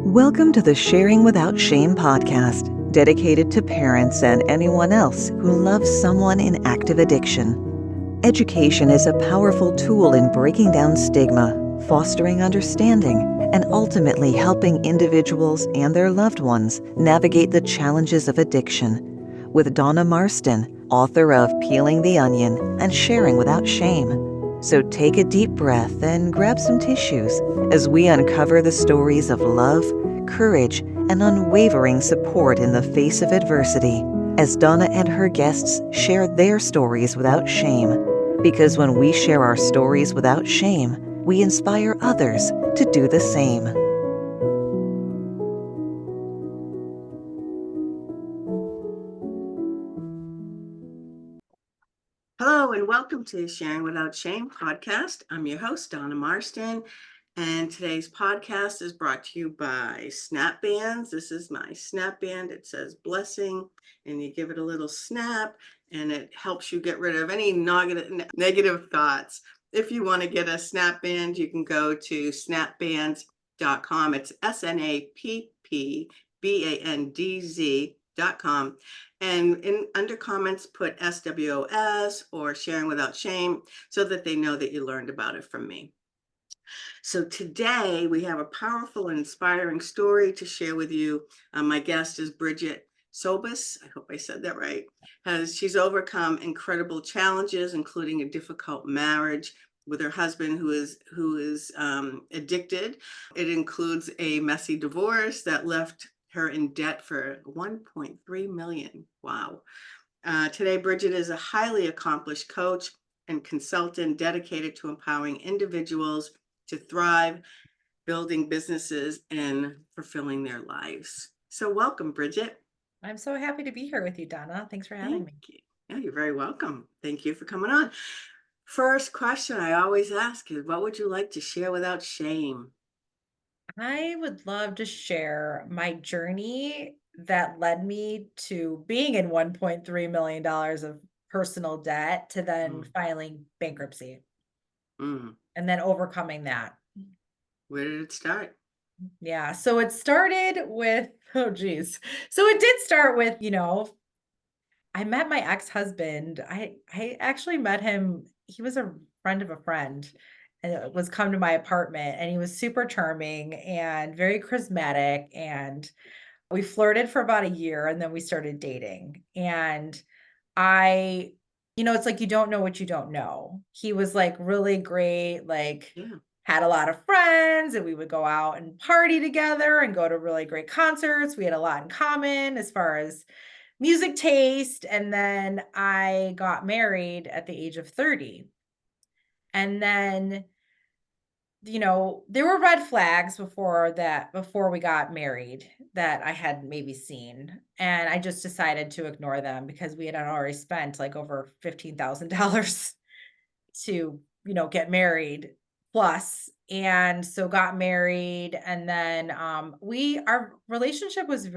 Welcome to the Sharing Without Shame podcast, dedicated to parents and anyone else who loves someone in active addiction. Education is a powerful tool in breaking down stigma, fostering understanding, and ultimately helping individuals and their loved ones navigate the challenges of addiction. With Donna Marston, author of Peeling the Onion and Sharing Without Shame. So take a deep breath and grab some tissues as we uncover the stories of love, courage, and unwavering support in the face of adversity, as Donna and her guests share their stories without shame. Because when we share our stories without shame, we inspire others to do the same. Hello and welcome to Sharing Without Shame podcast. I'm your host, Donna Marston, and today's podcast is brought to you by Snap Bands. This is my Snap Band. It says blessing, and you give it a little snap, and it helps you get rid of any negative thoughts. If you want to get a Snap Band, you can go to snapbands.com. It's SNAPPBANDZ.com. And under comments, put SWOS or Sharing Without Shame so that they know that you learned about it from me. So today we have a powerful and inspiring story to share with you. My guest is Brigette Sobus. I hope I said that right. She's overcome incredible challenges, including a difficult marriage with her husband who is addicted. It includes a messy divorce that left her in debt for $1.3 million. Wow. Today, Brigette is a highly accomplished coach and consultant dedicated to empowering individuals to thrive, building businesses, and fulfilling their lives. So welcome, Brigette. I'm so happy to be here with you, Donna. Thanks for having me. Thank you. Yeah, you're very welcome. Thank you for coming on. First question I always ask is, what would you like to share without shame? I would love to share my journey that led me to being in $1.3 million of personal debt to then Mm, filing bankruptcy mm. and then overcoming that. Where did it start? Yeah. So it started with, oh, geez. So it did start with, I met my ex-husband. I actually met him. He was a friend of a friend and was come to my apartment, and he was super charming and very charismatic, and we flirted for about a year and then we started dating. And I it's like you don't know what you don't know. He was like really great, like Yeah. had a lot of friends, and we would go out and party together and go to really great concerts. We had a lot in common as far as music taste, and then I got married at the age of 30. And then, there were red flags before we got married that I had maybe seen, and I just decided to ignore them because we had already spent like over $15,000 to, get married plus. And so got married, and then our relationship was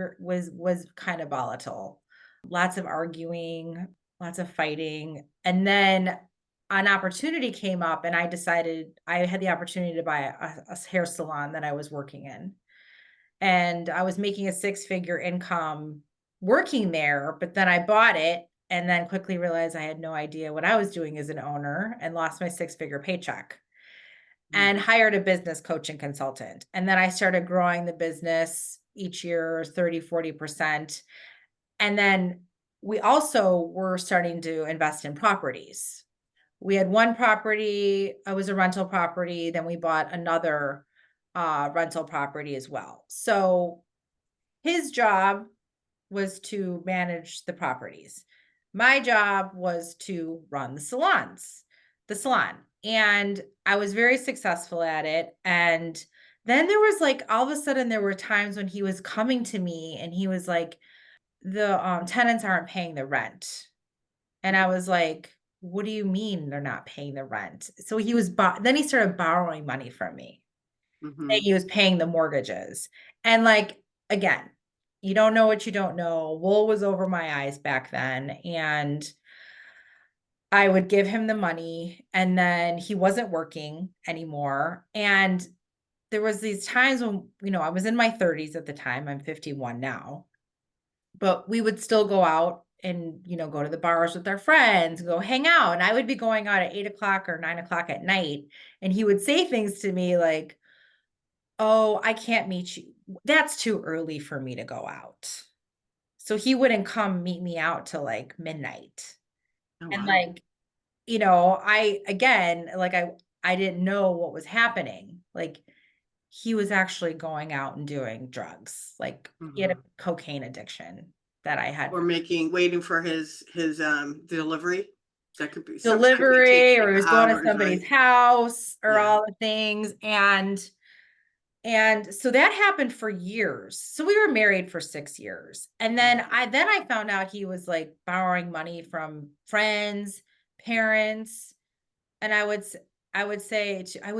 kind of volatile. Lots of arguing, lots of fighting. And then an opportunity came up, and I decided I had the opportunity to buy a hair salon that I was working in. And I was making a six-figure income working there, but then I bought it and then quickly realized I had no idea what I was doing as an owner and lost my six-figure paycheck and Mm, hired a business coach and consultant. And then I started growing the business each year 30, 40%. And then we also were starting to invest in properties. We had one property, it was a rental property, then we bought another rental property as well. So his job was to manage the properties. My job was to run the salon. And I was very successful at it. And then there was like all of a sudden there were times when he was coming to me and he was like, the tenants aren't paying the rent. And I was like, what do you mean they're not paying the rent? So then he started borrowing money from me. Saying mm-hmm. he was paying the mortgages. And like, again, you don't know what you don't know. Wool was over my eyes back then. And I would give him the money, and then he wasn't working anymore. And there was these times when, I was in my 30s at the time. I'm 51 now, but we would still go out and, go to the bars with our friends, go hang out. And I would be going out at 8 o'clock or 9 o'clock at night. And he would say things to me like, "Oh, I can't meet you. That's too early for me to go out." So he wouldn't come meet me out till like midnight. Oh, And wow. like, I again, like I didn't know what was happening. Like he was actually going out and doing drugs. Like he had a Mhm. cocaine addiction that I had Or waiting for his delivery. That could be, sometimes it takes delivery, or like he was going to hours, somebody's right? house or Yeah. all the things. And so that happened for years. So we were married for 6 years. And then Mhm. I found out he was like borrowing money from friends, parents, and I would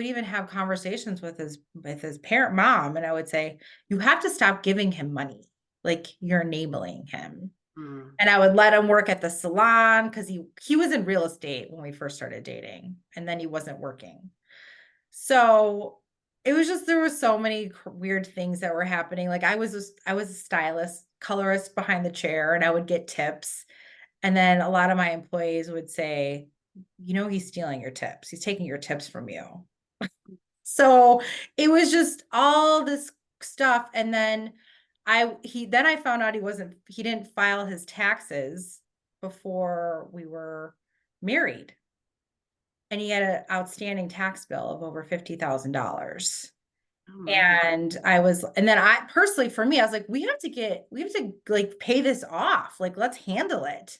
even have conversations with his parent mom, and I would say, "You have to stop giving him money. Like you're enabling him." Mm. And I would let him work at the salon because he was in real estate when we first started dating, and then he wasn't working. So, it was just there were so many weird things that were happening. Like I was a stylist, colorist behind the chair, and I would get tips. And then a lot of my employees would say, he's stealing your tips. He's taking your tips from you. So it was just all this stuff. And then I found out he didn't file his taxes before we were married. And he had an outstanding tax bill of over $50,000. Oh, my. And then I personally, for me, I was like, we have to like pay this off. Like, let's handle it.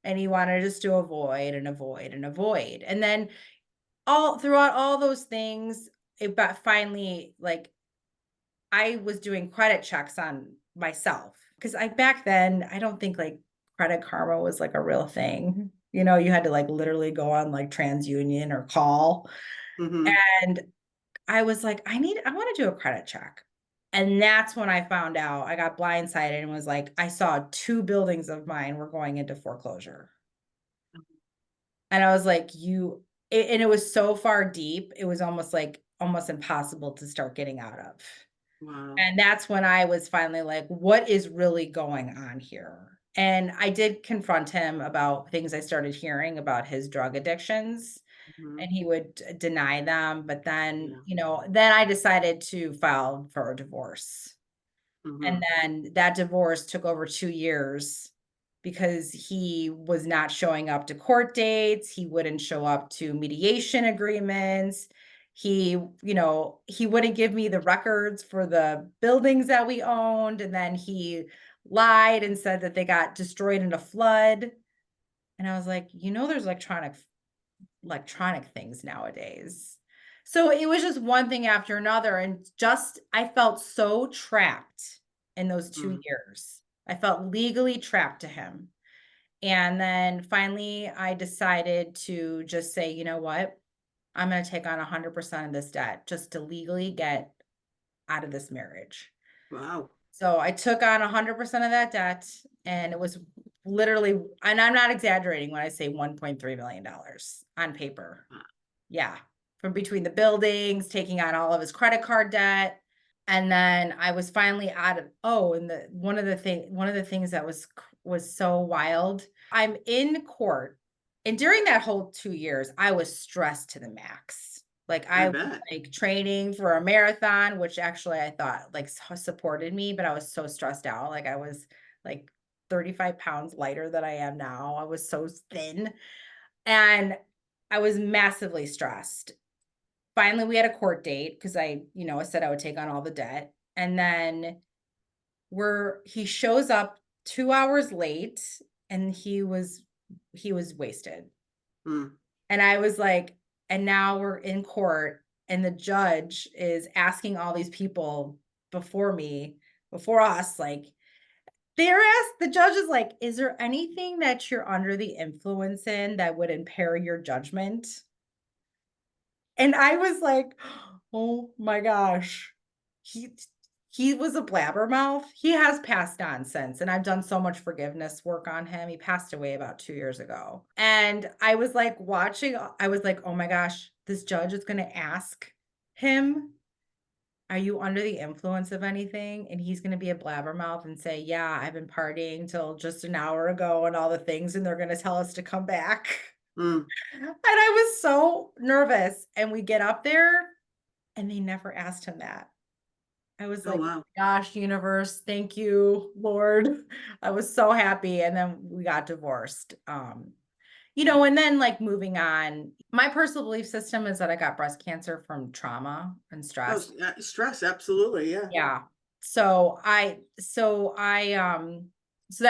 And he wanted us to avoid and avoid and avoid. And then all throughout all those things, but finally, like I was doing credit checks on myself. Cause back then, I don't think like Credit Karma was like a real thing. You had to like literally go on like TransUnion or call. Mhm. And I was like, I want to do a credit check. And that's when I found out I got blindsided and was like, I saw 2 buildings of mine were going into foreclosure. And I was like, and it was so far deep, it was almost impossible to start getting out of. Wow. And that's when I was finally like, what is really going on here? And I did confront him about things I started hearing about his drug addictions, Mhm. and he would deny them. But then, Yeah. then I decided to file for a divorce. And Mhm. then that divorce took over 2 years because he was not showing up to court dates. He wouldn't show up to mediation agreements. He wouldn't give me the records for the buildings that we owned. And then he lied and said that they got destroyed in a flood. And I was like, there's electronic things nowadays. So it was just one thing after another. And just, I felt so trapped in those two Mhm. years. I felt legally trapped to him. And then finally, I decided to just say, you know what? I'm going to take on 100% of this debt just to legally get out of this marriage. Wow. So I took on 100% of that debt, and it was literally, and I'm not exaggerating when I say $1.3 million on paper. Wow. Yeah. From between the buildings, taking on all of his credit card debt. And then I was finally out of, and one of the things that was so wild. I'm in court. And during that whole 2 years, I was stressed to the max. Like I I was bet. like training for a marathon, which actually I thought like supported me, but I was so stressed out. Like I was like 35 pounds lighter than I am now. I was so thin. And I was massively stressed. Finally, we had a court date because I said I would take on all the debt. And then he shows up 2 hours late, and he was wasted. Mm. And I was like, and now we're in court, and the judge is asking all these people before us, like, the judge is like, is there anything that you're under the influence in that would impair your judgment? And I was like, "Oh my gosh." He he was a blabbermouth. He has passed on since, and I've done so much forgiveness work on him. He passed away about 2 years ago. And I was like I was like, "Oh my gosh, this judge is gonna ask him are you under the influence of anything? And he's gonna be a blabbermouth and say, yeah, I've been partying till just an hour ago and all the things, and they're gonna tell us to come back. Mm. And I was so nervous. And we get up there and they never asked him that. I was Oh, like, wow. gosh, universe, thank you, Lord. I was so happy. And then we got divorced. And then like moving on, my personal belief system is that I got breast cancer from trauma and Oh, stress. stress, absolutely, yeah. Yeah. So that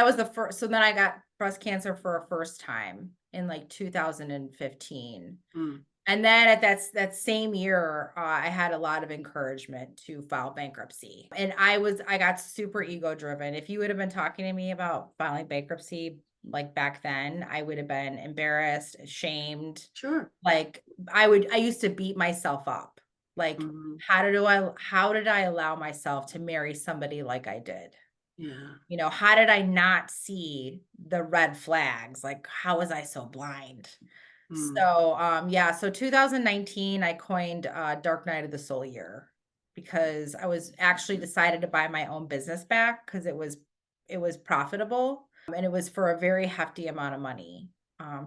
was the first, so then I got breast cancer for a first time in like 2015. Mm. And then at that same year, I had a lot of encouragement to file bankruptcy. And I got super ego driven. If you would have been talking to me about filing bankruptcy like back then, I would have been embarrassed, ashamed. Sure. Like I used to beat myself up. Like, Mhm. how did I allow myself to marry somebody like I did? Yeah. How did I not see the red flags? Like, how was I so blind? Mm. So 2019, I coined Dark Night of the Soul year because I was actually decided to buy my own business back because it was profitable, and it was for a very hefty amount of money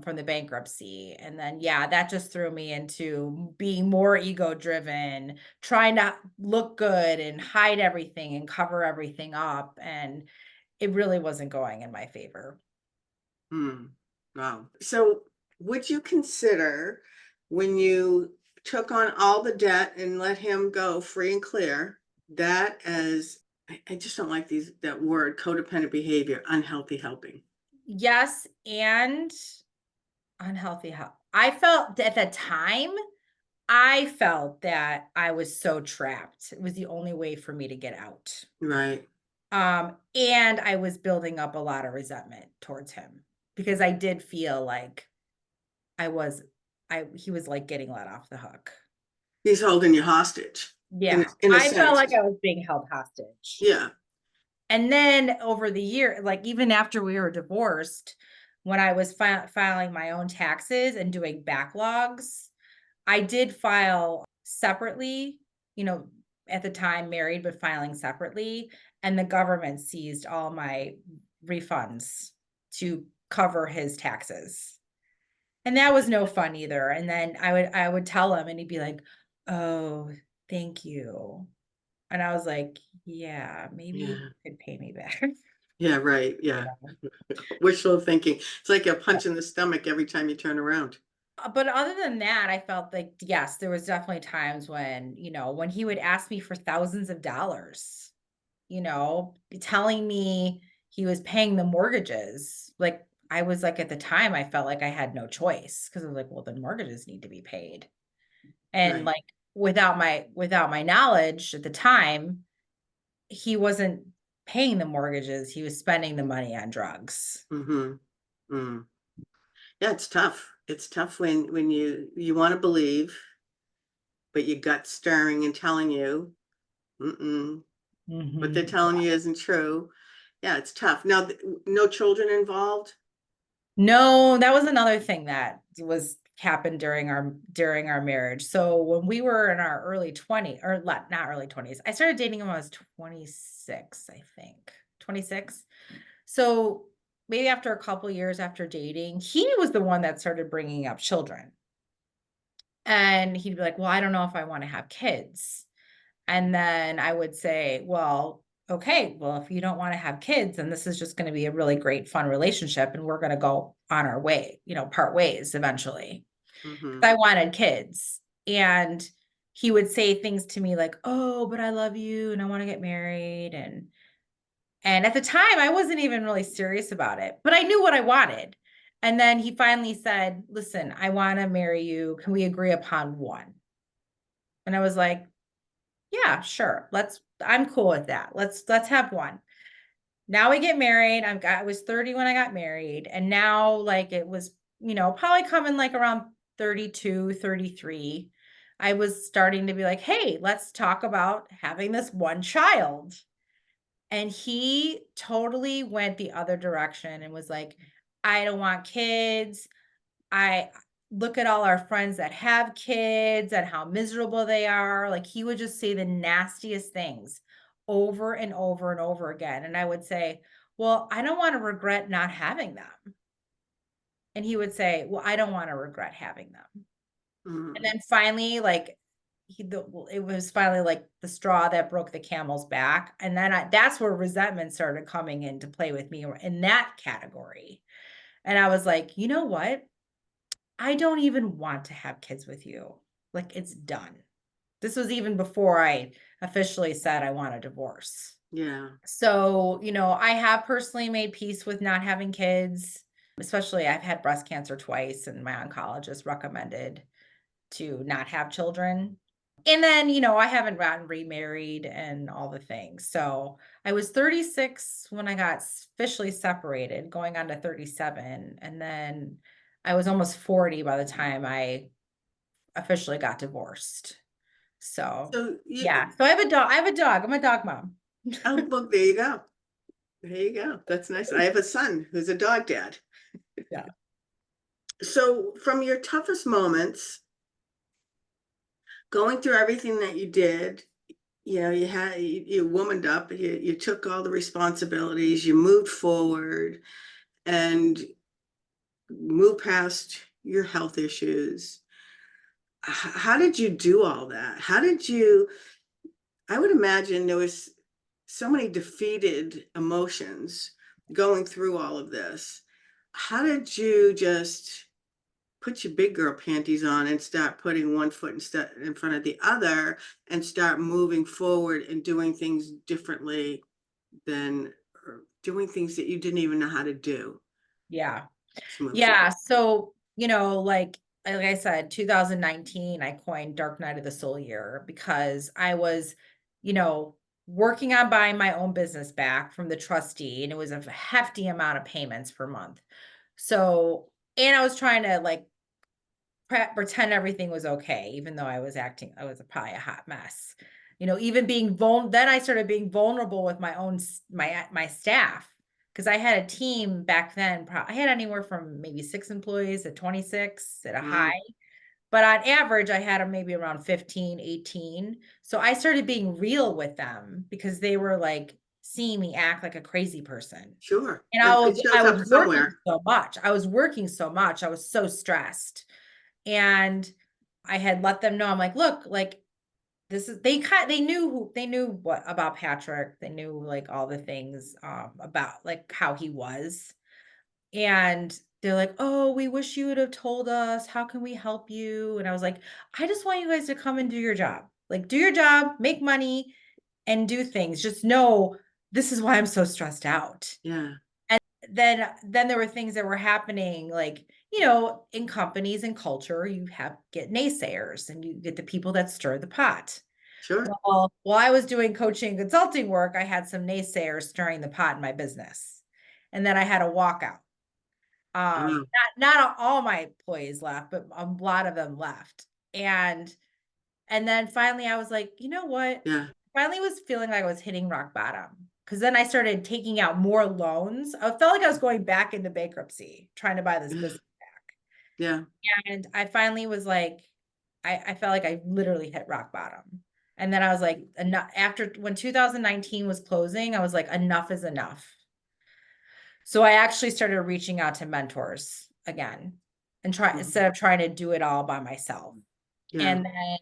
from the bankruptcy. And then, yeah, that just threw me into being more ego driven, trying to look good and hide everything and cover everything up. And it really wasn't going in my favor. Mm. Wow. So would you consider when you took on all the debt and let him go free and clear, that as I just don't like that word codependent behavior, unhealthy helping. Yes, and unhealthy health. I felt at the time, I felt that I was so trapped. It was the only way for me to get out. Right. And I was building up a lot of resentment towards him because I did feel like I was he was like getting let off the hook. He's holding you hostage Yeah. in a I felt sense. like I was being held hostage. Yeah. And then over the year, like even after we were divorced, when I was filing my own taxes and doing backlogs, I did file separately, you know, at the time married, but filing separately. And the government seized all my refunds to cover his taxes. And that was no fun either. And then I would tell him and he'd be like, oh, thank you. And I was like, yeah, maybe you Yeah. could pay me back. Yeah. Right. Yeah. Wishful thinking. It's like a punch in the stomach every time you turn around. But other than that, I felt like, yes, there was definitely times when, when he would ask me for thousands of dollars, telling me he was paying the mortgages. Like I was like, at the time, I felt like I had no choice because I was like, well, the mortgages need to be paid. And Right. like without my knowledge at the time, he wasn't paying the mortgages. He was spending the money on drugs. Mm-hmm. Mm. Yeah. It's tough. It's tough when you want to believe, but your gut's stirring and telling you, mm-mm, what they're Mhm. telling you isn't true. Yeah, it's tough. Now, no children involved? No, that was another thing that was happened during our marriage. So when we were in our early 20s, or not early 20s, I started dating him when I was 26, I think. 26. So maybe after a couple years after dating, he was the one that started bringing up children. And he'd be like, "Well, I don't know if I want to have kids." And then I would say, well, okay, well, if you don't want to have kids, then this is just going to be a really great, fun relationship. And we're going to go on our way, part ways eventually. Mm-hmm. 'Cause I wanted kids. And he would say things to me like, oh, but I love you and I want to get married. And at the time, I wasn't even really serious about it, but I knew what I wanted. And then he finally said, listen, I want to marry you. Can we agree upon one? And I was like, yeah, sure. I'm cool with that. Let's have one. Now we get married. I was 30 when I got married. And now like it was, probably coming like around 32, 33. I was starting to be like, hey, let's talk about having this one child. And he totally went the other direction and was like, I don't want kids. I look at all our friends that have kids and how miserable they are. Like he would just say the nastiest things over and over and over again. And I would say, well, I don't want to regret not having them. And he would say, well, I don't want to regret having them. And then finally, like it was finally like the straw that broke the camel's back. And then that's where resentment started coming into play with me in that category. And I was like, you know what? I don't even want to have kids with you. Like it's done. This was even before I officially said I want a divorce. Yeah. So, I have personally made peace with not having kids, especially I've had breast cancer twice and my oncologist recommended to not have children. And then, I haven't gotten remarried and all the things. So I was 36 when I got officially separated, going on to 37. And then I was almost 40 by the time I officially got divorced. So yeah. So I have a dog. I'm a dog mom. Oh, look, there you go. There you go. That's nice. I have a son who's a dog dad. Yeah. So from your toughest moments, going through everything that you did, you womaned up, you took all the responsibilities, you moved forward and moved past your health issues. How did you do all that? I would imagine there was so many defeated emotions going through all of this. How did you just put your big girl panties on and start putting one foot in front of the other and start moving forward and doing things differently or doing things that you didn't even know how to do? Yeah. Smooth Yeah. forward. So, like I said, 2019, I coined Dark Night of the Soul year because I was, working on buying my own business back from the trustee, and it was a hefty amount of payments per month. So, and I was trying to like pretend everything was okay, even though I was probably a hot mess. Even being then I started being vulnerable with my own my staff, because I had a team back then. I had anywhere from maybe 6 employees to 26 at a high, but on average I had them maybe around 15, 18. So I started being real with them because they were like seeing me act like a crazy person. Sure. And It I shows was up working somewhere. so much. I was so stressed. And I had let them know, I'm like, look, like they knew what about Patrick. They knew like all the things about like how he was. And they're like, oh, we wish you would have told us. How can we help you? And I was like, I just want you guys to come and do your job. Like, do your job, make money, and do things. Just know this is why I'm so stressed out. Yeah. Then there were things that were happening, like, in companies and culture, you get naysayers and you get the people that stir the pot. Sure. Well, while I was doing coaching and consulting work, I had some naysayers stirring the pot in my business. And then I had a walkout. Wow. Not all my employees left, but a lot of them left. And then finally I was like, you know what? Yeah. Finally was feeling like I was hitting rock bottom, because then I started taking out more loans. I felt like I was going back into bankruptcy, trying to buy this business back. Yeah. And I finally was like, I felt like I literally hit rock bottom. And then I was like, enough. After when 2019 was closing, I was like, enough is enough. So I actually started reaching out to mentors again and instead of trying to do it all by myself. Yeah. And then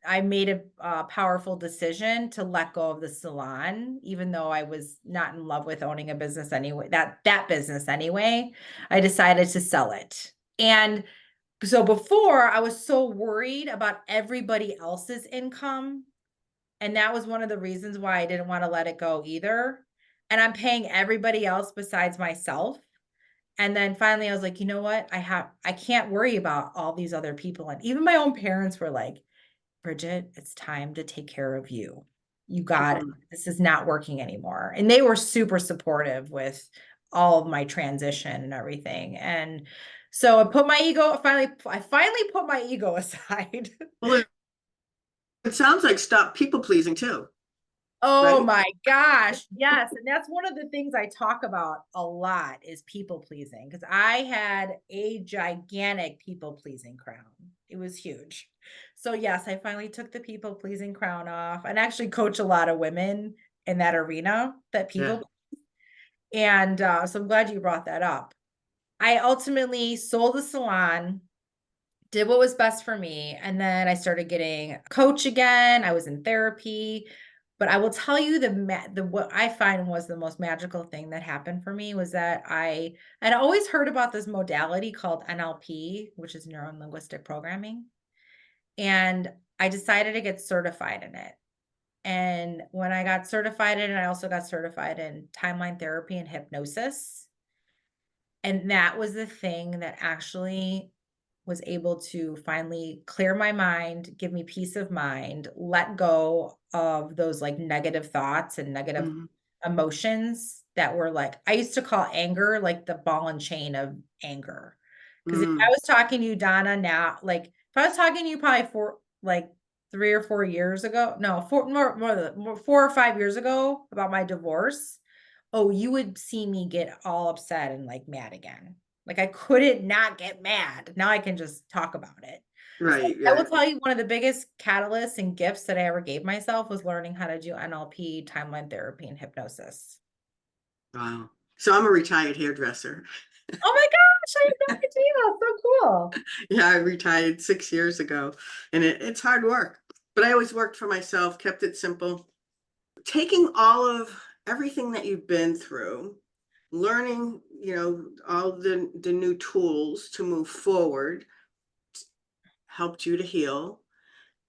I made a powerful decision to let go of the salon, even though I was not in love with owning a business anyway, that business anyway. I decided to sell it. And so before, I was so worried about everybody else's income. And that was one of the reasons why I didn't want to let it go either. And I'm paying everybody else besides myself. And then finally I was like, you know what? I can't worry about all these other people. And even my own parents were like, Brigette, it's time to take care of you. You got it. This is not working anymore. And they were super supportive with all of my transition and everything. And so I finally put my ego aside. Well, it sounds like stop people pleasing too. Oh right? my gosh. Yes. And that's one of the things I talk about a lot is people pleasing because I had a gigantic people pleasing crown. It was huge. So yes, I finally took the people pleasing crown off and actually coach a lot of women in that arena that Yeah. people. And so I'm glad you brought that up. I ultimately sold the salon, did what was best for me, and then I started getting a coach again. I was in therapy, but I will tell you the what I find was the most magical thing that happened for me was that I'd always heard about this modality called NLP, which is neuro-linguistic programming, and I decided to get certified in it. And when I got certified in it, I also got certified in timeline therapy and hypnosis. And that was the thing that actually was able to finally clear my mind, give me peace of mind, let go of those like negative thoughts and negative Mhm. emotions that were like, I used to call anger like the ball and chain of anger. Because if I Mm. was talking to you, Donna, now, like if I was talking to you probably for like 3 or 4 years ago, no, more 4 or 5 years ago about my divorce, oh, you would see me get all upset and like mad again. Like I couldn't not get mad. Now I can just talk about it. So Right, I will right. tell you one of the biggest catalysts and gifts that I ever gave myself was learning how to do NLP, timeline therapy, and hypnosis. Wow. So I'm a retired hairdresser. Oh my gosh, I had no idea. So cool. Yeah, I retired 6 years ago, and it's hard work. But I always worked for myself, kept it simple. Taking all of everything that you've been through, learning, all the new tools to move forward helped you to heal.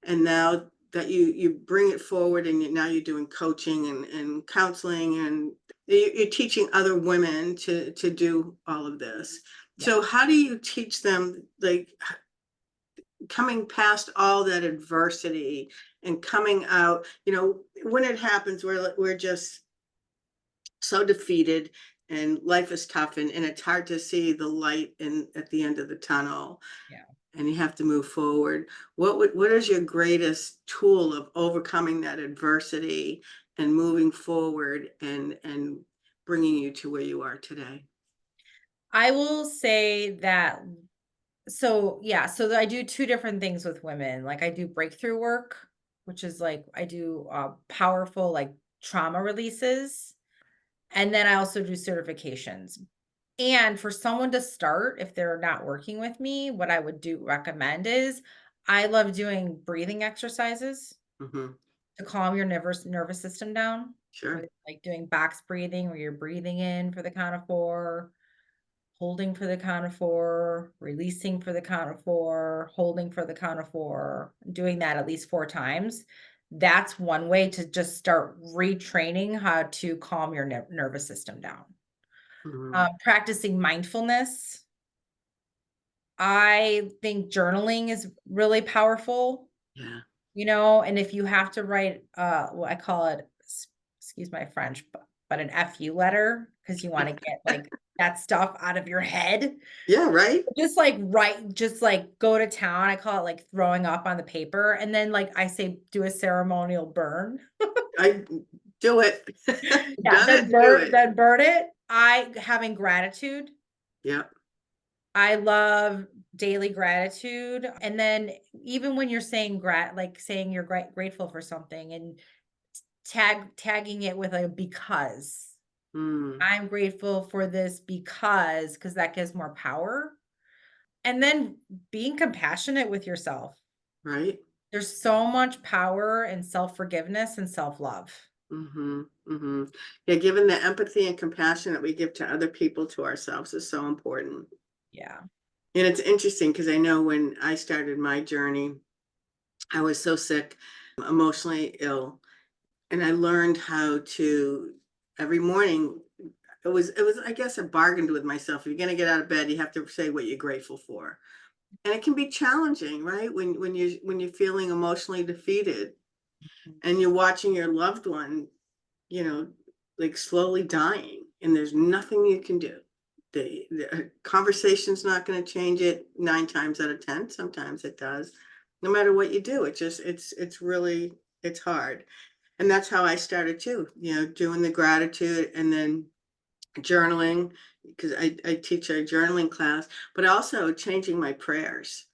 And now that you bring it forward and now you're doing coaching and counseling and you're teaching other women to do all of this. Yeah. So how do you teach them, like, coming past all that adversity and coming out, when it happens, we're just so defeated and life is tough, and it's hard to see the light at the end of the tunnel, Yeah. and you have to move forward. What is your greatest tool of overcoming that adversity and moving forward and bringing you to where you are today? I will say that so yeah, so I do two different things with women. Like I do breakthrough work, which is like I do powerful like trauma releases. And then I also do certifications. And for someone to start, if they're not working with me, what I would do recommend is I love doing breathing exercises Hmm. to calm your nervous system down. Sure. Like doing box breathing where you're breathing in for the count of 4, holding for the count of 4, releasing for the count of 4, holding for the count of 4, doing that at least 4 times. That's one way to just start retraining how to calm your nervous system down. Hmm. Practicing mindfulness. I think journaling is really powerful, Yeah. and if you have to write, what I call it, excuse my French, but an FU letter because you want to get like that stuff out of your head. Yeah. Right. Just like write, just like go to town. I call it like throwing up on the paper. And then like I say, do a ceremonial burn. I do it. Yeah, Done it. Do it. then burn it. I having gratitude. Yeah. I love daily gratitude. And then even when you're saying like saying you're grateful for something and tagging it with a because. Mm. I'm grateful for this because that gives more power. And then being compassionate with yourself. Right. There's so much power in self-forgiveness and self-love. Mm-hmm. Mm-hmm. Yeah, given the empathy and compassion that we give to other people, to ourselves, is so important. Yeah. And it's interesting because I know when I started my journey, I was so sick, emotionally ill, and I learned how to every morning. It was I guess I bargained with myself. If you're going to get out of bed, you have to say what you're grateful for, and it can be challenging, right? When you're feeling emotionally defeated and you're watching your loved one, you know, like slowly dying, and there's nothing you can do. The conversation's not going to change it 9 times out of 10. Sometimes it does. No matter what you do, it's really, it's hard. And that's how I started too, doing the gratitude and then journaling, because I teach a journaling class, but also changing my prayers.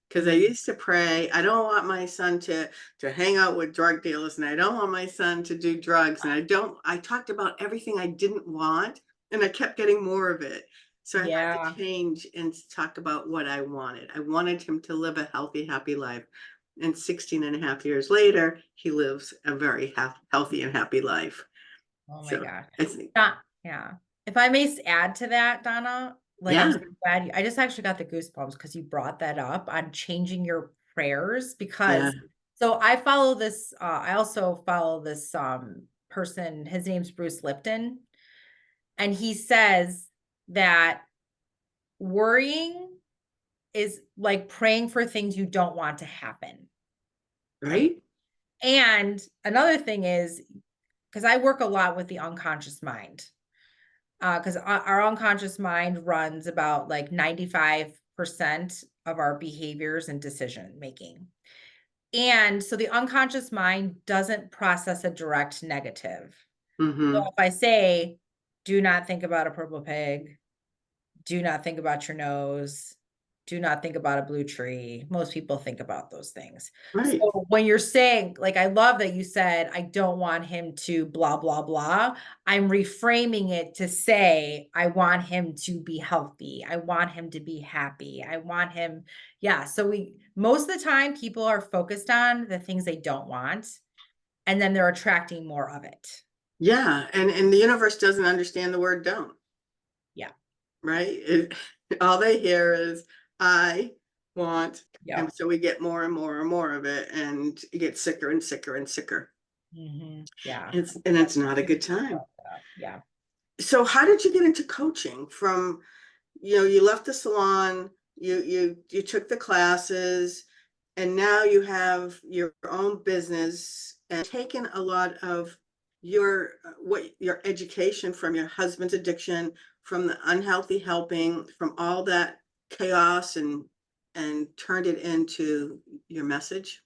Because I used to pray, I don't want my son to hang out with drug dealers, and I don't want my son to do drugs. And I talked about everything I didn't want, and I kept getting more of it. So I had Yeah. to change and talk about what I wanted. I wanted him to live a healthy, happy life. And 16 and a half years later, he lives a very healthy and happy life. Oh my So gosh. I think, Yeah. If I may add to that, Donna, like I'm yeah, so glad I just actually got the goosebumps because you brought that up on changing your prayers yeah. because so I follow this I also follow this person, his name's Bruce Lipton, and he says that worrying is like praying for things you don't want to happen. Right? And another thing is because I work a lot with the unconscious mind. Because our unconscious mind runs about like 95% of our behaviors and decision making. And so the unconscious mind doesn't process a direct negative. So Mm-hmm. if I say, do not think about a purple pig, do not think about your nose, do not think about a blue tree. Most people think about those things. Right. So when you're saying, like, I love that you said, I don't want him to blah, blah, blah. I'm reframing it to say, I want him to be healthy. I want him to be happy. I want him. Yeah. So most of the time, people are focused on the things they don't want, and then they're attracting more of it. Yeah. And the universe doesn't understand the word don't, Yeah. right? All they hear is I want, Yeah. and so we get more and more and more of it, and it gets sicker and sicker and sicker. Yeah. And it's not a good time. Yeah. So how did you get into coaching? From, you left the salon, you took the classes, and now you have your own business and taken a lot of your education from your husband's addiction, from the unhealthy helping, from all that chaos, and turned it into your message.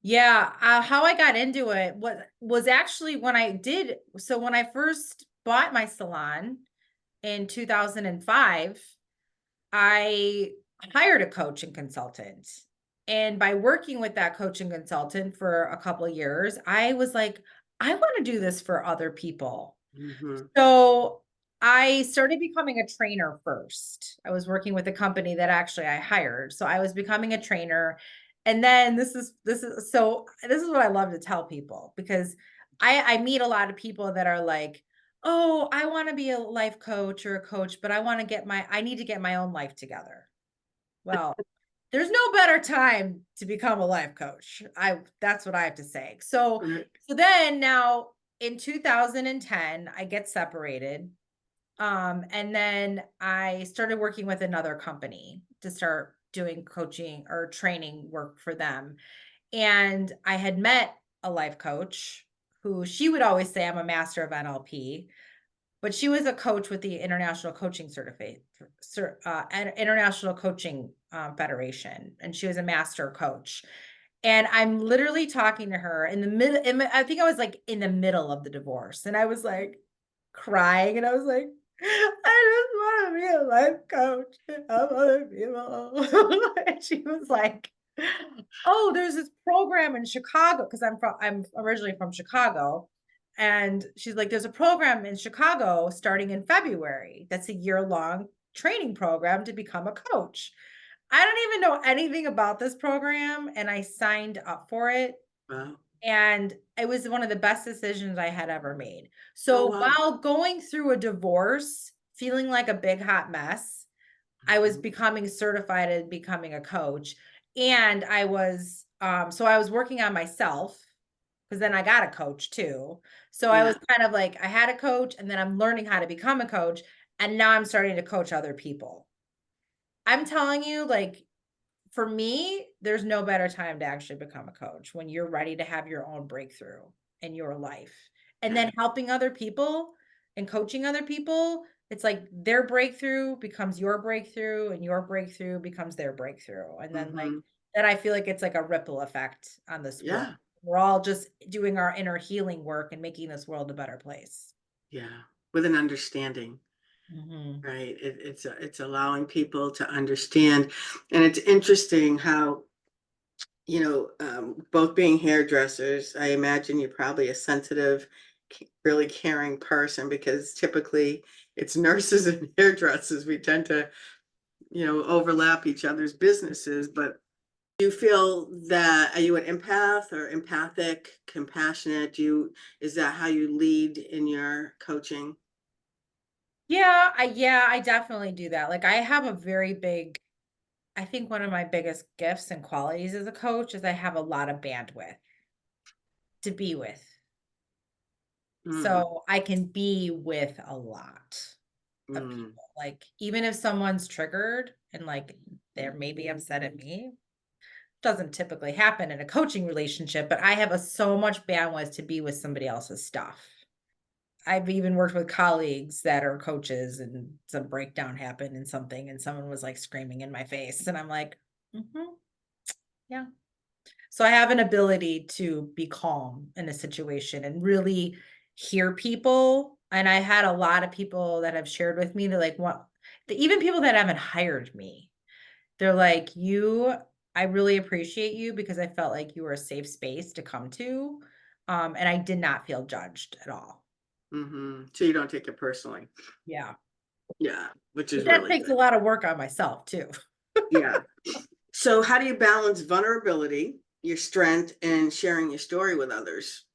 Yeah, how I got into it was actually when when I first bought my salon in 2005, I hired a coach and consultant. And by working with that coach and consultant for a couple of years, I was like, I want to do this for other people. Mm-hmm. So I started becoming a trainer first. I was working with a company that actually I hired. So I was becoming a trainer. And then this is what I love to tell people because I meet a lot of people that are like, oh, I want to be a life coach or a coach, but I need to get my own life together. Well, there's no better time to become a life coach. That's what I have to say. Right. So then now in 2010, I get separated. And then I started working with another company to start doing coaching or training work for them. And I had met a life coach who she would always say, I'm a master of NLP, but she was a coach with the International Coaching International Coaching Federation, and she was a master coach. And I'm literally talking to her in the middle. I think I was like in the middle of the divorce, and I was like crying, and I was like, I just want to be a life coach and help other people. And she was like, oh, there's this program in Chicago because I'm originally from Chicago. And she's like, there's a program in Chicago starting in February. That's a year-long training program to become a coach. I don't even know anything about this program. And I signed up for it. Wow. And it was one of the best decisions I had ever made. Oh, So wow. while going through a divorce, feeling like a big hot mess, I was Mhm. becoming certified and becoming a coach. And I was working on myself because then I got a coach too. So I was Yeah. kind of like, I had a coach and then I'm learning how to become a coach. And now I'm starting to coach other people. I'm telling you, like, for me, there's no better time to actually become a coach when you're ready to have your own breakthrough in your life. And Yeah. then helping other people and coaching other people, it's like their breakthrough becomes your breakthrough and your breakthrough becomes their breakthrough. And then Mm-hmm. then I feel like it's like a ripple effect on this world. Yeah. We're all just doing our inner healing work and making this world a better place. Yeah. With an understanding, Mhm. right? It's allowing people to understand. And it's interesting how, both being hairdressers, I imagine you're probably a sensitive, really caring person, because typically it's nurses and hairdressers. We tend to, overlap each other's businesses. But do you feel that, are you an empath or empathic, compassionate? Is that how you lead in your coaching? Yeah, I definitely do that. Like I have a very big I think one of my biggest gifts and qualities as a coach is I have a lot of bandwidth to be with. Mm, So I can be with a lot of mm, people. Like even if someone's triggered and like they're maybe upset at me, doesn't typically happen in a coaching relationship, but I have so much bandwidth to be with somebody else's stuff. I've even worked with colleagues that are coaches and some breakdown happened in something and someone was like screaming in my face and I'm like, "Mhm, yeah." So I have an ability to be calm in a situation and really hear people. And I had a lot of people that have shared with me that like what even people that haven't hired me, they're like, I really appreciate you because I felt like you were a safe space to come to. And I did not feel judged at all. So you don't take it personally. Yeah. Yeah, which is But that really takes a good. lot of work on myself too. Yeah. So how do you balance vulnerability, your strength, and sharing your story with others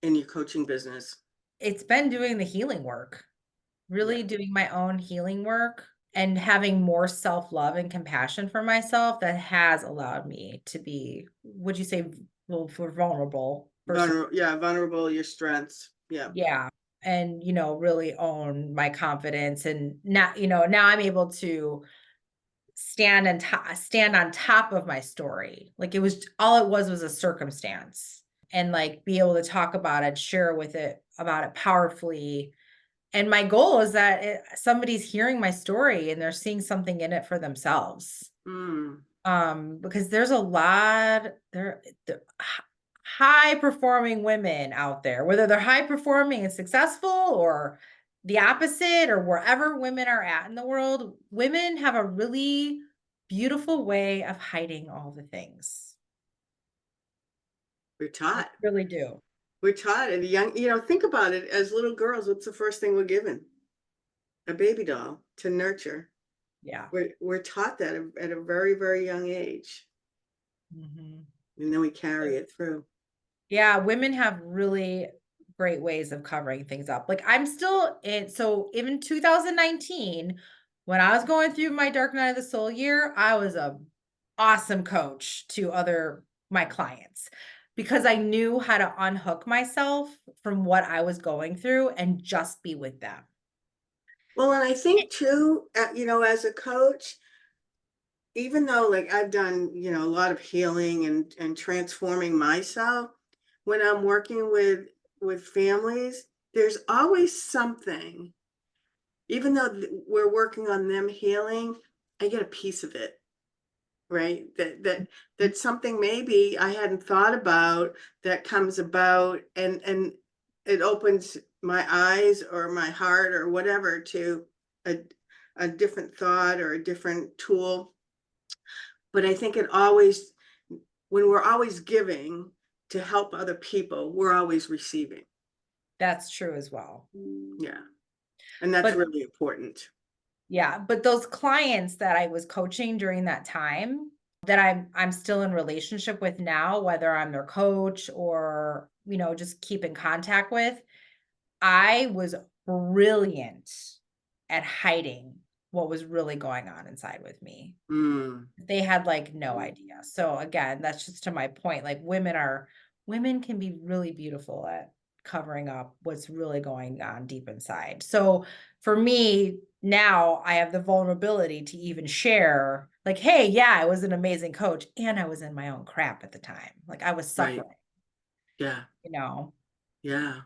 in your coaching business? It's been doing the healing work, Yeah. really doing my own healing work and having more self-love and compassion for myself that has allowed me to be, would you say, well, for vulnerable first of Vulnerable, your strengths. Yeah. yeah, and, really own my confidence and now I'm able to stand on top of my story. Like it was a circumstance and like be able to talk about it, share about it powerfully. And my goal is that somebody's hearing my story and they're seeing something in it for themselves. Mm, Because there's a lot there high performing women out there, whether they're high performing and successful or the opposite or wherever women are at in the world, women have a really beautiful way of hiding all the things. we're They taught. really do. We're taught at a young, think about it. As little girls, what's the first thing we're given? A baby doll to nurture. Yeah. We're taught that at a very, very young age. Mhm. And then we carry it through. Yeah, women have really great ways of covering things up. Like I'm still in so even 2019, when I was going through my dark night of the soul year, I was a awesome coach to other my clients because I knew how to unhook myself from what I was going through and just be with them. Well, and I think too, as a coach, even though like I've done, a lot of healing and transforming myself, when I'm working with families, there's always something, even though we're working on them healing, I get a piece of it, right? That something maybe I hadn't thought about that comes about, and it opens my eyes or my heart or whatever to a a different thought or a different tool. But I think when we're always giving to help other people, we're always receiving. That's true as well. Yeah. And that's But really important. yeah, but those clients that I was coaching during that time that I'm still in relationship with now, whether I'm their coach or, just keep in contact with, I was brilliant at hiding what was really going on inside with me. Mm, They had like no idea. So again, that's just to my point. Like women can be really beautiful at covering up what's really going on deep inside. So for me, now I have the vulnerability to even share, like, hey, yeah, I was an amazing coach and I was in my own crap at the time. Like I was right. suffering, Yeah. you know. Yeah.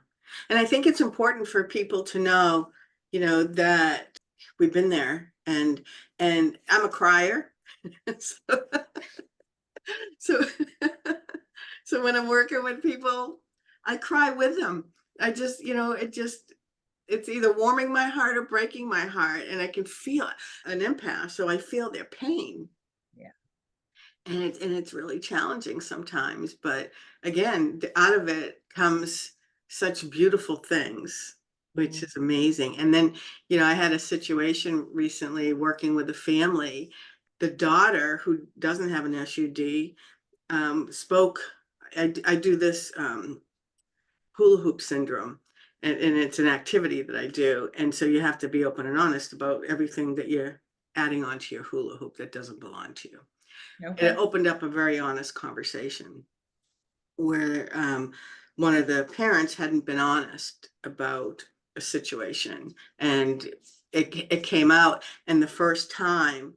And I think it's important for people to know, that we've been there, and I'm a crier. So, so So when I'm working with people, I cry with them. I just, it's either warming my heart or breaking my heart, and I can feel an empath, so I feel their pain. Yeah. And it's really challenging sometimes, but again, out of it comes such beautiful things, which is amazing. And then, I had a situation recently working with a family. The daughter, who doesn't have an SUD, spoke. I do this hula hoop syndrome, and it's an activity that I do. And so you have to be open and honest about everything that you're adding onto your hula hoop that doesn't belong to you. And Okay. it opened up a very honest conversation where one of the parents hadn't been honest about a situation, and it came out. And the first time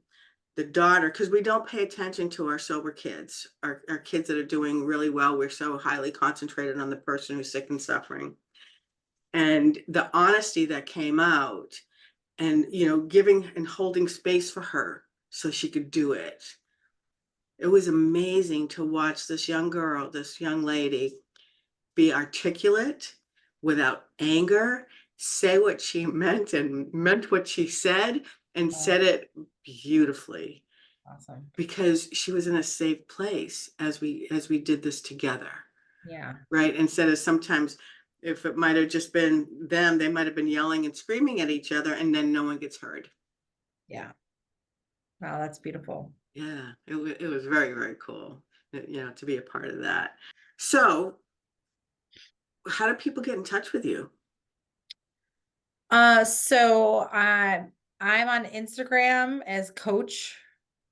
the daughter, because we don't pay attention to our sober kids, our kids that are doing really well, we're so highly concentrated on the person who's sick and suffering. And the honesty that came out, and giving and holding space for her so she could do it. It was amazing to watch this young girl, this young lady, be articulate without anger, say what she meant and meant what she said, and said it beautifully. Awesome. Because she was in a safe place as we did this together. Yeah. Right. Instead of sometimes, if it might have just been them, they might have been yelling and screaming at each other, and then no one gets heard. Yeah. Wow, that's beautiful. Yeah, it was very, very cool, to be a part of that. So how do people get in touch with you? So I'm on Instagram as Coach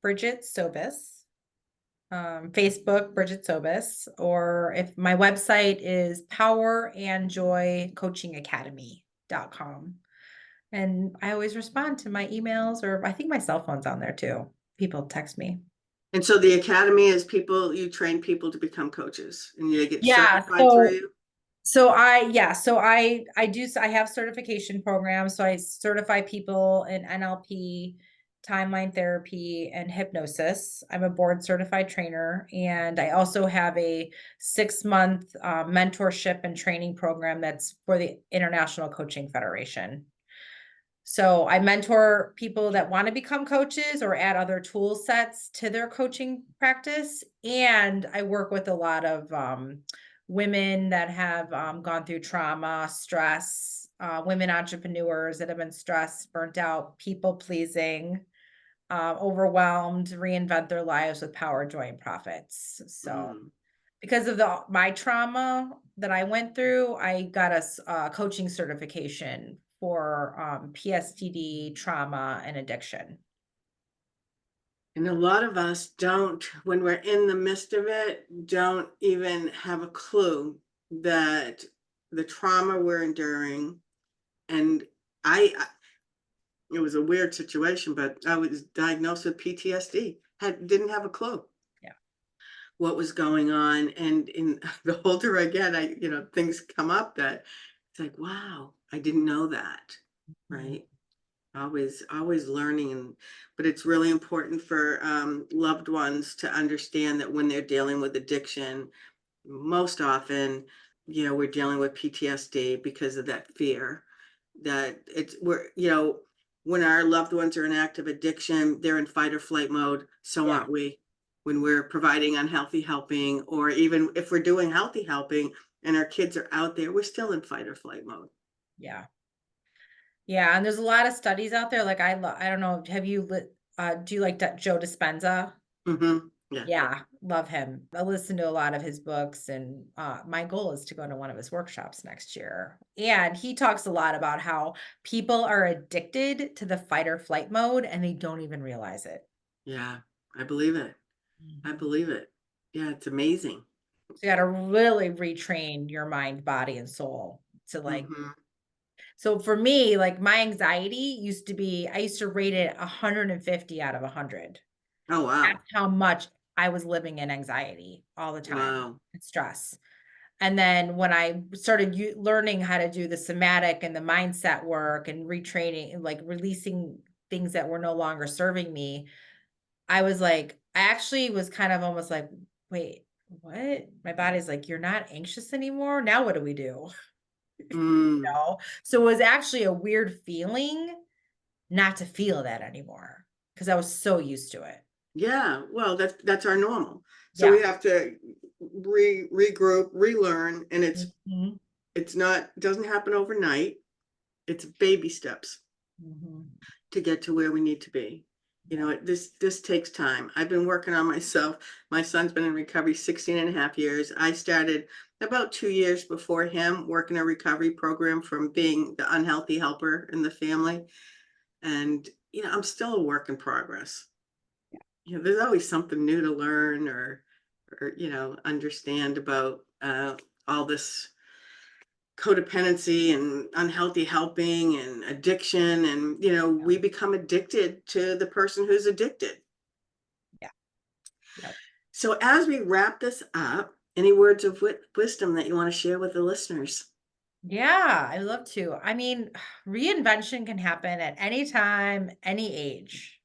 Brigette Sobus, Facebook Brigette Sobus, or if my website is powerandjoycoachingacademy.com. And I always respond to my emails, or I think my cell phone's on there too. People text me. And so the academy is you train people to become coaches, and you get Yeah. certified through you? I have certification programs. So I certify people in NLP, timeline therapy, and hypnosis. I'm a board certified trainer, and I also have a 6-month mentorship and training program that's for the International Coaching Federation. So I mentor people that want to become coaches or add other tool sets to their coaching practice. And I work with a lot of women that have gone through trauma, stress, women entrepreneurs that have been stressed, burnt out, people pleasing, overwhelmed, reinvent their lives with power, joy, and profits. So because of my trauma that I went through, I got a coaching certification for PSTD, trauma, and addiction. And a lot of us don't, when we're in the midst of it, don't even have a clue that the trauma we're enduring. And it was a weird situation, but I was diagnosed with PTSD. Didn't have a clue. Yeah. What was going on. And in the older I get, things come up that it's like, wow, I didn't know that. Right. Always learning. But it's really important for loved ones to understand that when they're dealing with addiction, most often, we're dealing with PTSD because of that fear that when our loved ones are in active addiction, they're in fight or flight mode. So aren't we? When we're providing unhealthy helping, or even if we're doing healthy helping and our kids are out there, we're still in fight or flight mode. Yeah. Yeah. And there's a lot of studies out there. Like I don't know. Do you like Joe Dispenza? Mm-hmm. Yeah. Yeah. Love him. I listen to a lot of his books, and my goal is to go to one of his workshops next year. And he talks a lot about how people are addicted to the fight or flight mode and they don't even realize it. Yeah. I believe it. I believe it. Yeah. It's amazing. So you got to really retrain your mind, body, and soul to So for me, like my anxiety I used to rate it 150 out of 100. Oh, wow. That's how much I was living in anxiety all the time. Wow. And stress. And then when I started learning how to do the somatic and the mindset work and retraining and like releasing things that were no longer serving me, I actually was kind of almost like, wait, what? My body's like, you're not anxious anymore. Now what do we do? Mm. So it was actually a weird feeling not to feel that anymore because I was so used to it. Yeah, well, that's our normal. So Yeah. we have to regroup, relearn, and Mhm. doesn't happen overnight. It's baby steps Mhm. to get to where we need to be. Yeah. This takes time. I've been working on myself. My son's been in recovery 16 and a half years. I started about 2 years before him working a recovery program from being the unhealthy helper in the family. And, I'm still a work in progress. There's always something new to learn or understand about all this codependency and unhealthy helping and addiction. And, we become addicted to the person who's addicted. Yeah. Yep. So as we wrap this up, any words of wisdom that you want to share with the listeners? Yeah, I love to. I mean, reinvention can happen at any time, any age.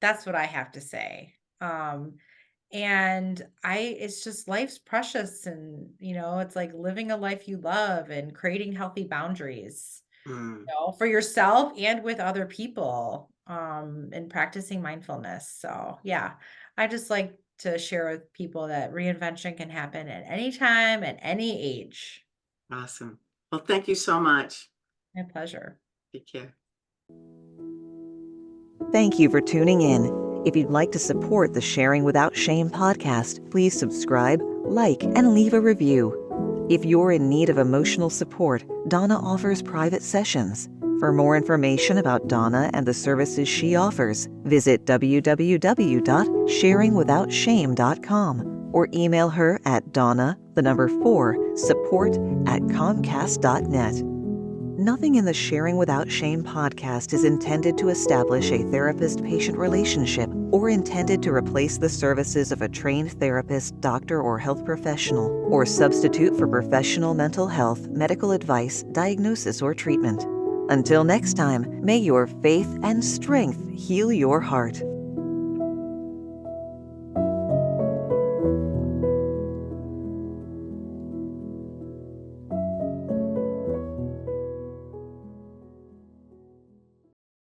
That's what I have to say. And it's just life's precious and, it's like living a life you love and creating healthy boundaries, Mm, for yourself and with other people, and practicing mindfulness. So, yeah, I just like to share with people that reinvention can happen at any time, at any age. awesome. Well, thank you so much. My pleasure. Take care. Thank you for tuning in. If you'd like to support the Sharing Without Shame podcast, please subscribe, like, and leave a review. If you're in need of emotional support, Donna offers private sessions. For more information about Donna and the services she offers, visit www.sharingwithoutshame.com or email her at donna4support@comcast.net. Nothing in the Sharing Without Shame podcast is intended to establish a therapist-patient relationship or intended to replace the services of a trained therapist, doctor, or health professional, or substitute for professional mental health, medical advice, diagnosis, or treatment. Until next time, may your faith and strength heal your heart.